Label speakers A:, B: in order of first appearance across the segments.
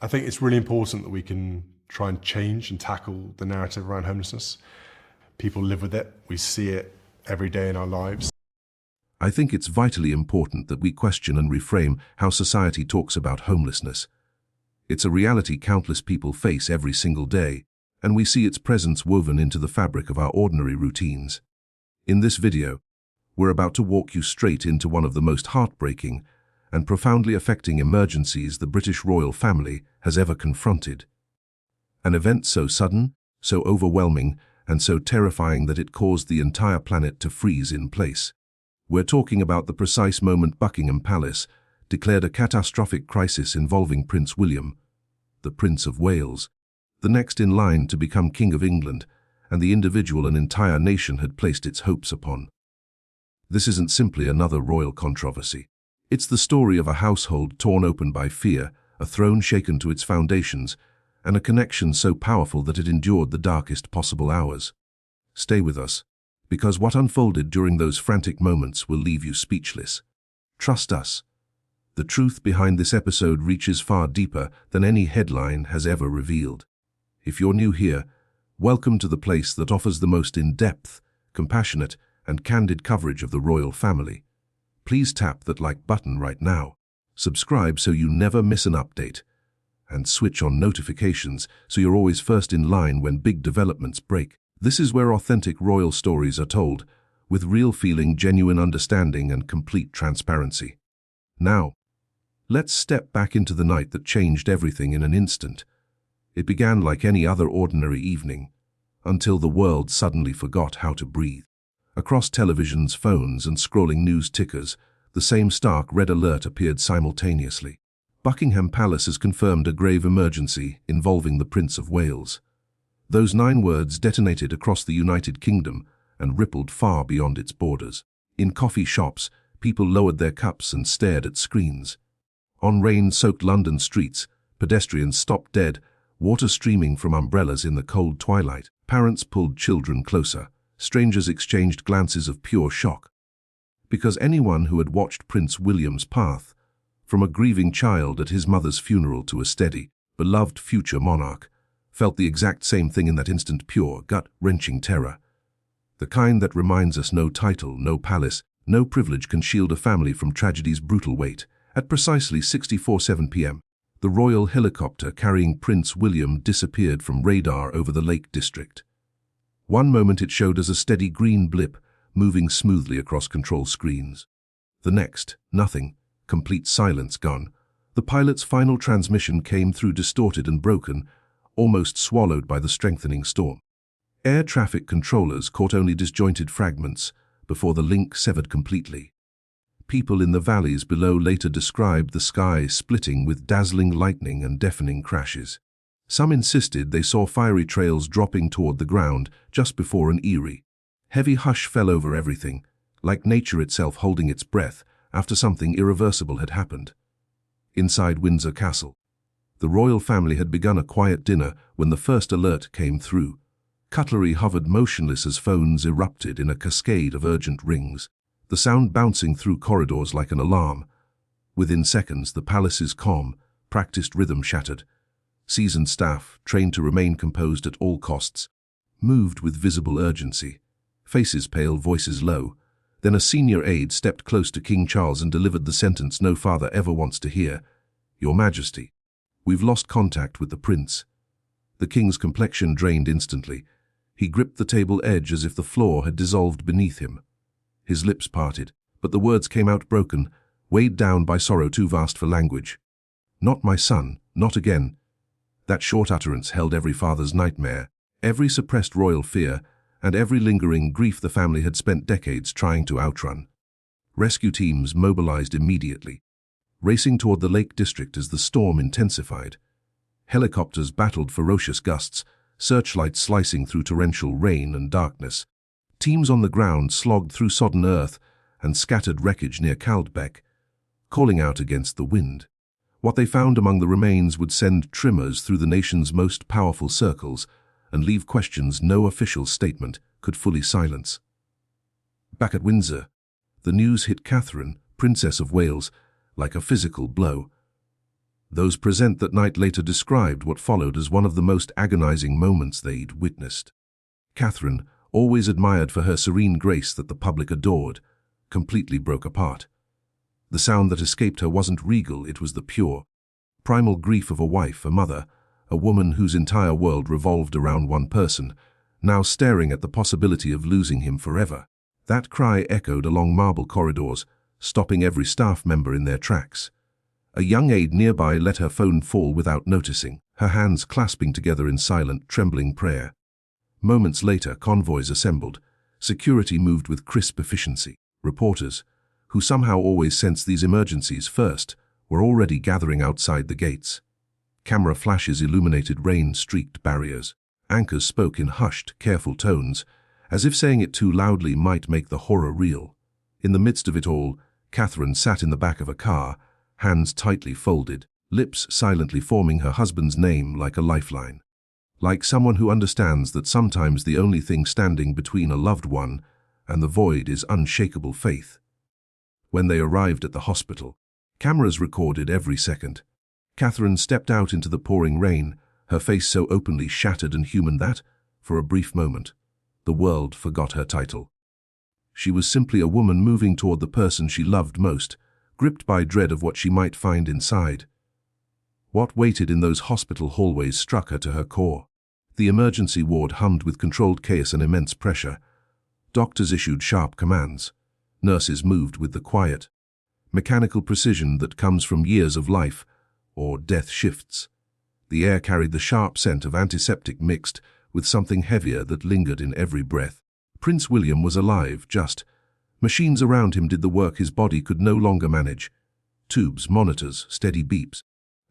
A: I think it's really important that we can try and change and tackle the narrative around homelessness. People live with it. We see it every day in our lives.
B: I think it's vitally important that we question and reframe how society talks about homelessness. It's a reality countless people face every single day, and we see its presence woven into the fabric of our ordinary routines. In this video, we're about to walk you straight into one of the most heartbreaking and profoundly affecting emergencies the British royal family has ever confronted. An event so sudden, so overwhelming, and so terrifying that it caused the entire planet to freeze in place. We're talking about the precise moment Buckingham Palace declared a catastrophic crisis involving Prince William, the Prince of Wales, the next in line to become King of England, and the individual an entire nation had placed its hopes upon. This isn't simply another royal controversy. It's the story of a household torn open by fear, a throne shaken to its foundations, and a connection so powerful that it endured the darkest possible hours. Stay with us, because what unfolded during those frantic moments will leave you speechless. Trust us. The truth behind this episode reaches far deeper than any headline has ever revealed. If you're new here, welcome to the place that offers the most in-depth, compassionate, and candid coverage of the royal family. Please tap that like button right now, subscribe so you never miss an update, and switch on notifications so you're always first in line when big developments break. This is where authentic royal stories are told, with real feeling, genuine understanding, and complete transparency. Now, let's step back into the night that changed everything in an instant. It began like any other ordinary evening, until the world suddenly forgot how to breathe. Across televisions, phones, and scrolling news tickers, the same stark red alert appeared simultaneously. Buckingham Palace has confirmed a grave emergency involving the Prince of Wales. Those 9 words detonated across the United Kingdom and rippled far beyond its borders. In coffee shops, people lowered their cups and stared at screens. On rain-soaked London streets, pedestrians stopped dead, water streaming from umbrellas in the cold twilight. Parents pulled children closer. Strangers exchanged glances of pure shock. Because anyone who had watched Prince William's path, from a grieving child at his mother's funeral to a steady, beloved future monarch, felt the exact same thing in that instant: pure, gut-wrenching terror. The kind that reminds us no title, no palace, no privilege can shield a family from tragedy's brutal weight. At precisely 6:47 p.m., the royal helicopter carrying Prince William disappeared from radar over the Lake District. One moment it showed as a steady green blip moving smoothly across control screens. The next, nothing, complete silence gone. The pilot's final transmission came through distorted and broken, almost swallowed by the strengthening storm. Air traffic controllers caught only disjointed fragments before the link severed completely. People in the valleys below later described the sky splitting with dazzling lightning and deafening crashes. Some insisted they saw fiery trails dropping toward the ground just before an eerie, heavy hush fell over everything, like nature itself holding its breath after something irreversible had happened. Inside Windsor Castle, the royal family had begun a quiet dinner when the first alert came through. Cutlery hovered motionless as phones erupted in a cascade of urgent rings, the sound bouncing through corridors like an alarm. Within seconds, the palace's calm, practiced rhythm shattered. Seasoned staff, trained to remain composed at all costs, moved with visible urgency, faces pale, voices low. Then a senior aide stepped close to King Charles and delivered the sentence no father ever wants to hear. "Your Majesty, we've lost contact with the prince." The king's complexion drained instantly. He gripped the table edge as if the floor had dissolved beneath him. His lips parted, but the words came out broken, weighed down by sorrow too vast for language. "Not my son, not again." That short utterance held every father's nightmare, every suppressed royal fear, and every lingering grief the family had spent decades trying to outrun. Rescue teams mobilized immediately, racing toward the Lake District as the storm intensified. Helicopters battled ferocious gusts, searchlights slicing through torrential rain and darkness. Teams on the ground slogged through sodden earth and scattered wreckage near Caldbeck, calling out against the wind. What they found among the remains would send tremors through the nation's most powerful circles and leave questions no official statement could fully silence. Back at Windsor, the news hit Catherine, Princess of Wales, like a physical blow. Those present that night later described what followed as one of the most agonizing moments they'd witnessed. Catherine, always admired for her serene grace that the public adored, completely broke apart. The sound that escaped her wasn't regal, it was the pure, primal grief of a wife, a mother, a woman whose entire world revolved around one person, now staring at the possibility of losing him forever. That cry echoed along marble corridors, stopping every staff member in their tracks. A young aide nearby let her phone fall without noticing, her hands clasping together in silent, trembling prayer. Moments later, convoys assembled. Security moved with crisp efficiency. Reporters, who somehow always sensed these emergencies first, were already gathering outside the gates. Camera flashes illuminated rain-streaked barriers. Anchors spoke in hushed, careful tones, as if saying it too loudly might make the horror real. In the midst of it all, Catherine sat in the back of a car, hands tightly folded, lips silently forming her husband's name like a lifeline. Like someone who understands that sometimes the only thing standing between a loved one and the void is unshakable faith. When they arrived at the hospital, cameras recorded every second. Catherine stepped out into the pouring rain, her face so openly shattered and human that, for a brief moment, the world forgot her title. She was simply a woman moving toward the person she loved most, gripped by dread of what she might find inside. What waited in those hospital hallways struck her to her core. The emergency ward hummed with controlled chaos and immense pressure. Doctors issued sharp commands. Nurses moved with the quiet, mechanical precision that comes from years of life or death shifts. The air carried the sharp scent of antiseptic mixed with something heavier that lingered in every breath. Prince William was alive, just. Machines around him did the work his body could no longer manage. Tubes, monitors, steady beeps,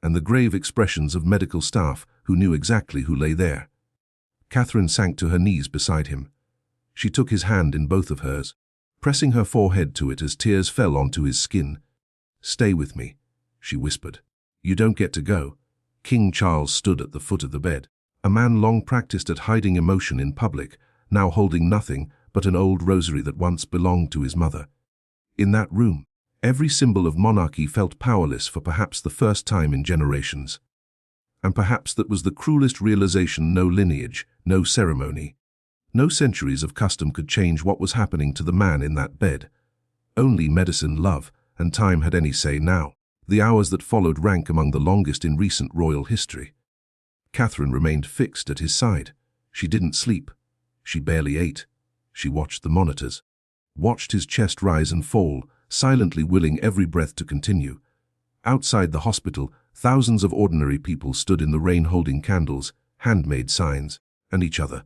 B: and the grave expressions of medical staff who knew exactly who lay there. Catherine sank to her knees beside him. She took his hand in both of hers, pressing her forehead to it as tears fell onto his skin. "Stay with me," she whispered. "You don't get to go." King Charles stood at the foot of the bed, a man long practiced at hiding emotion in public, now holding nothing but an old rosary that once belonged to his mother. In that room, every symbol of monarchy felt powerless for perhaps the first time in generations. And perhaps that was the cruelest realization: no lineage, no ceremony, no centuries of custom could change what was happening to the man in that bed. Only medicine, love, and time had any say now. The hours that followed rank among the longest in recent royal history. Catherine remained fixed at his side. She didn't sleep. She barely ate. She watched the monitors, watched his chest rise and fall, silently willing every breath to continue. Outside the hospital, thousands of ordinary people stood in the rain holding candles, handmade signs, and each other.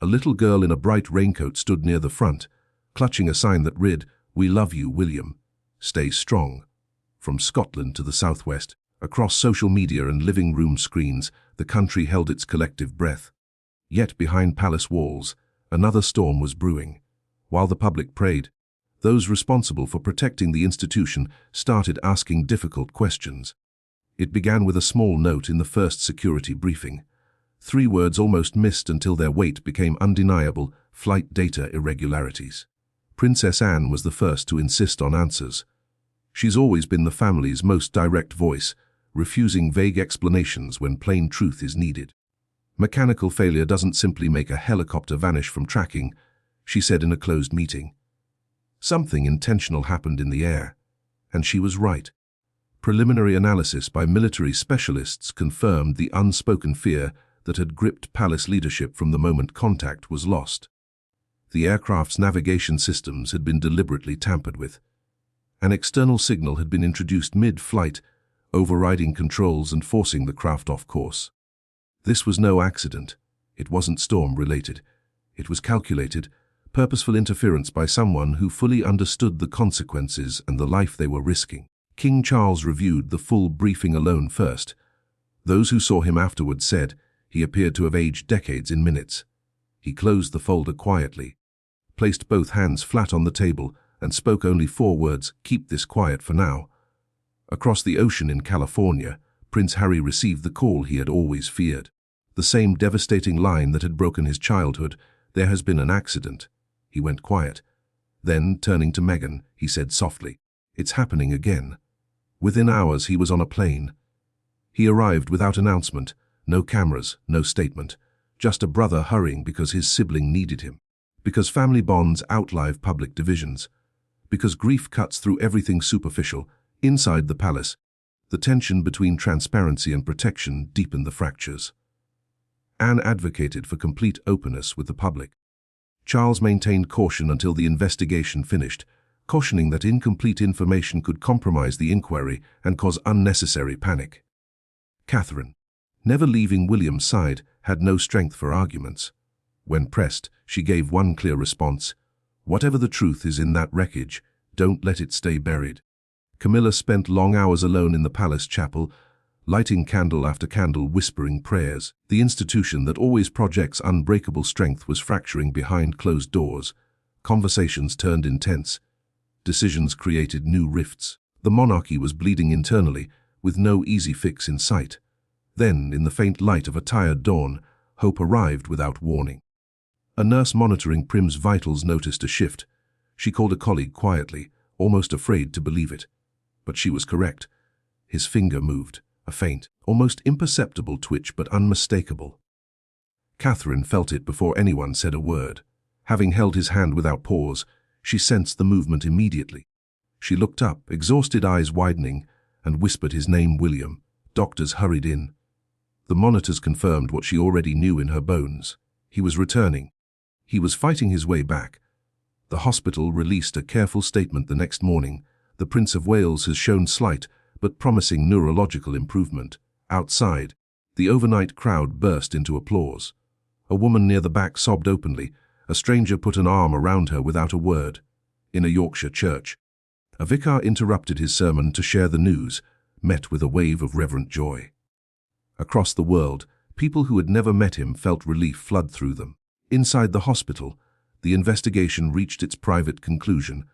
B: A little girl in a bright raincoat stood near the front, clutching a sign that read, "We love you, William. Stay strong." From Scotland to the southwest, across social media and living room screens, the country held its collective breath. Yet behind palace walls, another storm was brewing. While the public prayed, those responsible for protecting the institution started asking difficult questions. It began with a small note in the first security briefing. 3 words almost missed until their weight became undeniable: flight data irregularities. Princess Anne was the first to insist on answers. She's always been the family's most direct voice, refusing vague explanations when plain truth is needed. "Mechanical failure doesn't simply make a helicopter vanish from tracking," she said in a closed meeting. Something intentional happened in the air, and she was right. Preliminary analysis by military specialists confirmed the unspoken fear that had gripped palace leadership from the moment contact was lost. The aircraft's navigation systems had been deliberately tampered with. An external signal had been introduced mid-flight, overriding controls and forcing the craft off course. This was no accident. It wasn't storm-related. It was calculated, purposeful interference by someone who fully understood the consequences and the life they were risking. King Charles reviewed the full briefing alone first. Those who saw him afterward said he appeared to have aged decades in minutes. He closed the folder quietly, placed both hands flat on the table, and spoke only 4 words: "Keep this quiet for now." Across the ocean in California, Prince Harry received the call he had always feared. The same devastating line that had broken his childhood: "There has been an accident." He went quiet. Then, turning to Meghan, he said softly, "It's happening again." Within hours he was on a plane. He arrived without announcement, no cameras, no statement, just a brother hurrying because his sibling needed him, because family bonds outlive public divisions, because grief cuts through everything superficial. Inside the palace, the tension between transparency and protection deepened the fractures. Anne advocated for complete openness with the public. Charles maintained caution until the investigation finished, cautioning that incomplete information could compromise the inquiry and cause unnecessary panic. Catherine, never leaving William's side, had no strength for arguments. When pressed, she gave one clear response: "Whatever the truth is in that wreckage, don't let it stay buried." Camilla spent long hours alone in the palace chapel, lighting candle after candle, whispering prayers. The institution that always projects unbreakable strength was fracturing behind closed doors. Conversations turned intense. Decisions created new rifts. The monarchy was bleeding internally, with no easy fix in sight. Then, in the faint light of a tired dawn, hope arrived without warning. A nurse monitoring Prim's vitals noticed a shift. She called a colleague quietly, almost afraid to believe it. But she was correct. His finger moved, a faint, almost imperceptible twitch, but unmistakable. Catherine felt it before anyone said a word. Having held his hand without pause, she sensed the movement immediately. She looked up, exhausted eyes widening, and whispered his name: "William." Doctors hurried in. The monitors confirmed what she already knew in her bones. He was returning. He was fighting his way back. The hospital released a careful statement the next morning. "The Prince of Wales has shown slight but promising neurological improvement." Outside, the overnight crowd burst into applause. A woman near the back sobbed openly. A stranger put an arm around her without a word. In a Yorkshire church, a vicar interrupted his sermon to share the news, met with a wave of reverent joy. Across the world, people who had never met him felt relief flood through them. Inside the hospital, the investigation reached its private conclusion.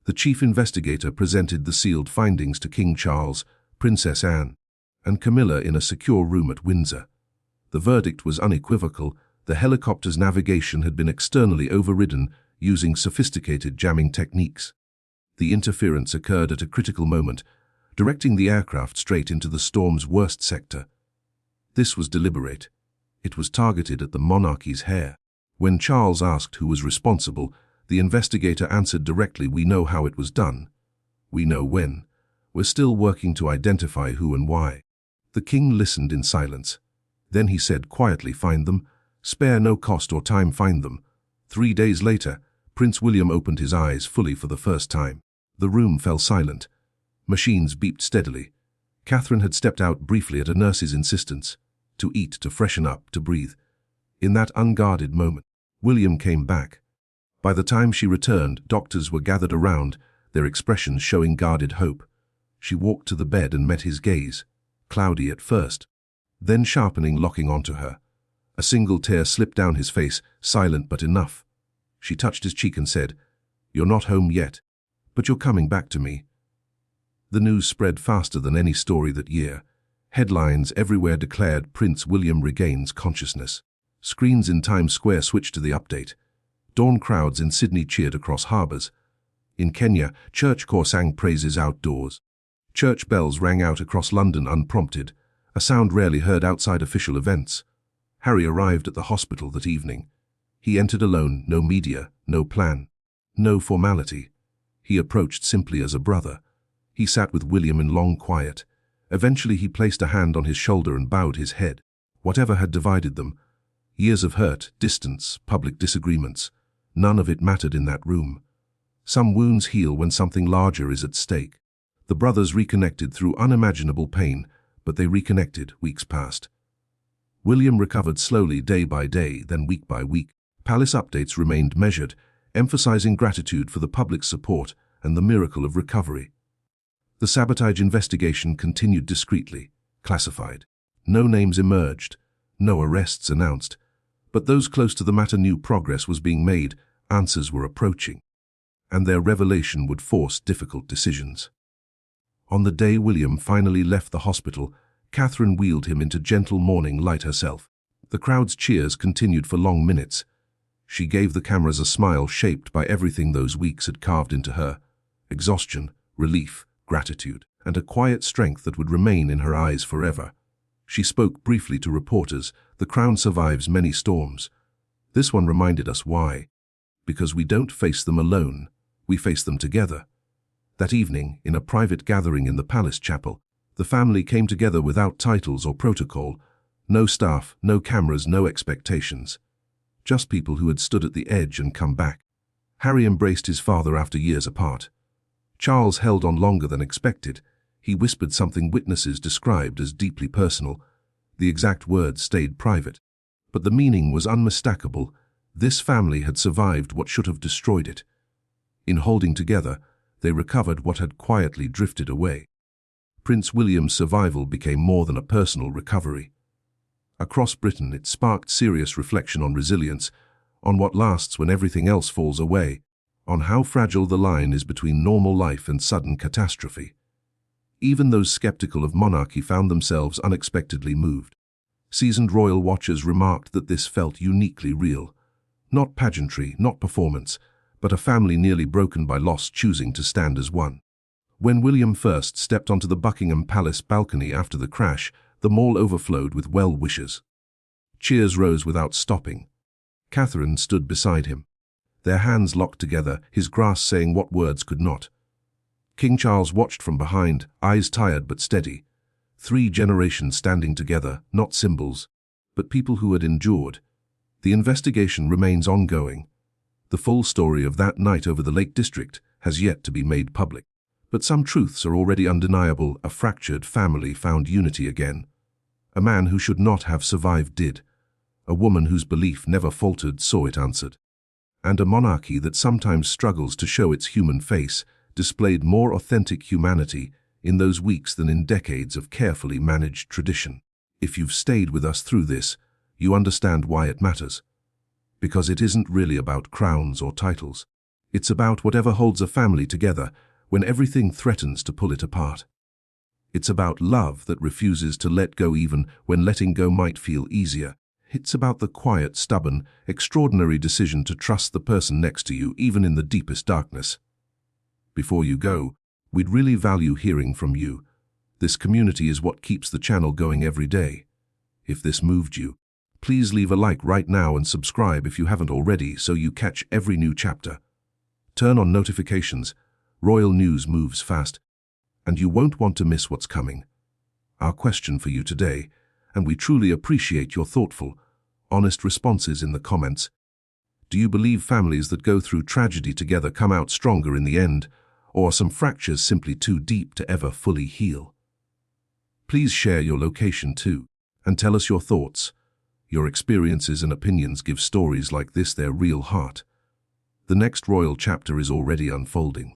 B: The chief investigator presented the sealed findings to King Charles, Princess Anne, and Camilla in a secure room at Windsor. The verdict was unequivocal. The helicopter's navigation had been externally overridden using sophisticated jamming techniques. The interference occurred at a critical moment, directing the aircraft straight into the storm's worst sector. This was deliberate. It was targeted at the monarchy's hair. When Charles asked who was responsible, the investigator answered directly: "We know how it was done. We know when. We're still working to identify who and why." The king listened in silence. Then he said quietly, "Find them. Spare no cost or time, find them." 3 days later, Prince William opened his eyes fully for the first time. The room fell silent. Machines beeped steadily. Catherine had stepped out briefly at a nurse's insistence, to eat, to freshen up, to breathe. In that unguarded moment, William came back. By the time she returned, doctors were gathered around, their expressions showing guarded hope. She walked to the bed and met his gaze, cloudy at first, then sharpening, locking onto her. A single tear slipped down his face, silent but enough. She touched his cheek and said, "You're not home yet, but you're coming back to me." The news spread faster than any story that year. Headlines everywhere declared Prince William regains consciousness. Screens in Times Square switched to the update. Dawn crowds in Sydney cheered across harbours. In Kenya, church choir sang praises outdoors. Church bells rang out across London unprompted, a sound rarely heard outside official events. Harry arrived at the hospital that evening. He entered alone, no media, no plan, no formality. He approached simply as a brother. He sat with William in long quiet. Eventually he placed a hand on his shoulder and bowed his head. Whatever had divided them, years of hurt, distance, public disagreements, none of it mattered in that room. Some wounds heal when something larger is at stake. The brothers reconnected through unimaginable pain, but they reconnected. Weeks passed. William recovered slowly, day by day, then week by week. Palace updates remained measured, emphasizing gratitude for the public's support and the miracle of recovery. The sabotage investigation continued discreetly, classified. No names emerged, no arrests announced, but those close to the matter knew progress was being made, answers were approaching, and their revelation would force difficult decisions. On the day William finally left the hospital, Catherine wheeled him into gentle morning light herself. The crowd's cheers continued for long minutes. She gave the cameras a smile shaped by everything those weeks had carved into her: exhaustion, relief, gratitude, and a quiet strength that would remain in her eyes forever. She spoke briefly to reporters. The crown survives many storms. This one reminded us why. Because we don't face them alone, we face them together. That evening, in a private gathering in the palace chapel, the family came together without titles or protocol. No staff, no cameras, no expectations. Just people who had stood at the edge and come back. Harry embraced his father after years apart. Charles held on longer than expected. He whispered something witnesses described as deeply personal. The exact words stayed private, but the meaning was unmistakable. This family had survived what should have destroyed it. In holding together, they recovered what had quietly drifted away. Prince William's survival became more than a personal recovery. Across Britain, it sparked serious reflection on resilience, on what lasts when everything else falls away, on how fragile the line is between normal life and sudden catastrophe. Even those skeptical of monarchy found themselves unexpectedly moved. Seasoned royal watchers remarked that this felt uniquely real. Not pageantry, not performance, but a family nearly broken by loss choosing to stand as one. When William first stepped onto the Buckingham Palace balcony after the crash, the mall overflowed with well-wishers. Cheers rose without stopping. Catherine stood beside him. Their hands locked together, his grasp saying what words could not. King Charles watched from behind, eyes tired but steady. 3 generations standing together, not symbols, but people who had endured. The investigation remains ongoing. The full story of that night over the Lake District has yet to be made public. But some truths are already undeniable. A fractured family found unity again. A man who should not have survived did. A woman whose belief never faltered saw it answered. And a monarchy that sometimes struggles to show its human face displayed more authentic humanity in those weeks than in decades of carefully managed tradition. If you've stayed with us through this, you understand why it matters. Because it isn't really about crowns or titles. It's about whatever holds a family together when everything threatens to pull it apart. It's about love that refuses to let go even when letting go might feel easier. It's about the quiet, stubborn, extraordinary decision to trust the person next to you even in the deepest darkness. Before you go, we'd really value hearing from you. This community is what keeps the channel going every day. If this moved you, please leave a like right now and subscribe if you haven't already so you catch every new chapter. Turn on notifications. Royal news moves fast, and you won't want to miss what's coming. Our question for you today, and we truly appreciate your thoughtful, honest responses in the comments. Do you believe families that go through tragedy together come out stronger in the end, or are some fractures simply too deep to ever fully heal? Please share your location too, and tell us your thoughts. Your experiences and opinions give stories like this their real heart. The next royal chapter is already unfolding.